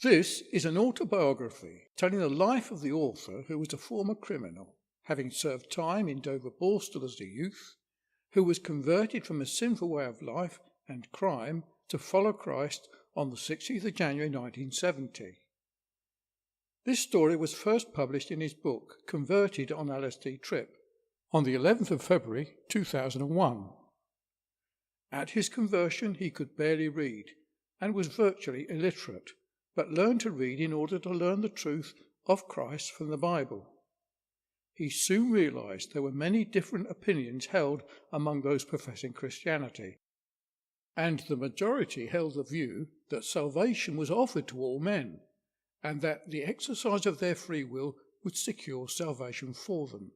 This is an autobiography telling the life of the author, who was a former criminal, having served time in Dover Borstal as a youth, who was converted from a sinful way of life and crime to follow Christ on the 16th of January 1970. This story was first published in his book, Converted on LSD Trip, on the 11th of February 2001. At his conversion, he could barely read and was virtually illiterate, but learned to read in order to learn the truth of Christ from the Bible. He soon realized there were many different opinions held among those professing Christianity, and the majority held the view that salvation was offered to all men, and that the exercise of their free will would secure salvation for them.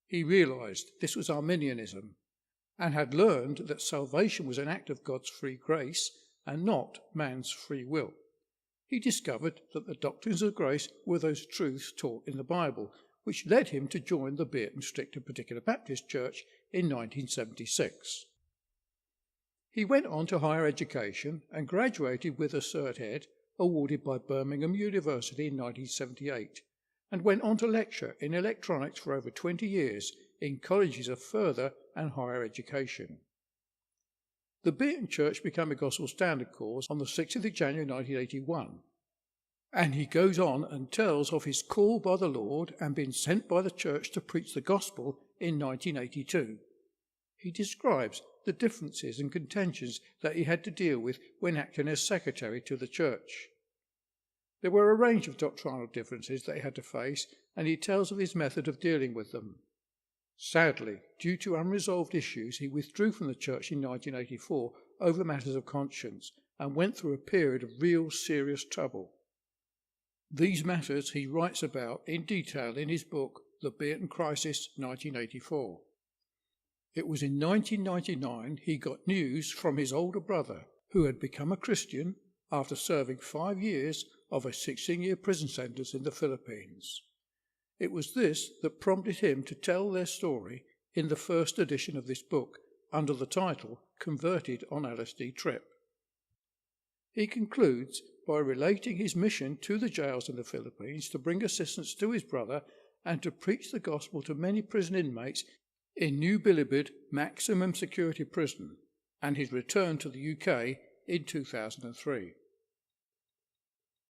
He realized this was Arminianism, and had learned that salvation was an act of God's free grace and not man's free will. He discovered that the doctrines of grace were those truths taught in the Bible, which led him to join the Bierton Strict and Particular Baptist Church in 1976. He went on to higher education and graduated with a Cert Ed awarded by Birmingham University in 1978, and went on to lecture in electronics for over 20 years in colleges of further and higher education. The Bierton Church became a Gospel Standard course on the 16th of January 1981, and he goes on and tells of his call by the Lord and being sent by the church to preach the gospel in 1982. He describes the differences and contentions that he had to deal with when acting as secretary to the church. There were a range of doctrinal differences that he had to face, and he tells of his method of dealing with them. Sadly, due to unresolved issues, he withdrew from the church in 1984 over matters of conscience and went through a period of real serious trouble. These matters he writes about in detail in his book, The Bierton Crisis, 1984. It was in 1999 he got news from his older brother, who had become a Christian after serving 5 years of a 16-year prison sentence in the Philippines. It was this that prompted him to tell their story in the first edition of this book, under the title Converted on LSD Trip. He concludes by relating his mission to the jails in the Philippines to bring assistance to his brother and to preach the gospel to many prison inmates in New Bilibid Maximum Security Prison, and his return to the UK in 2003.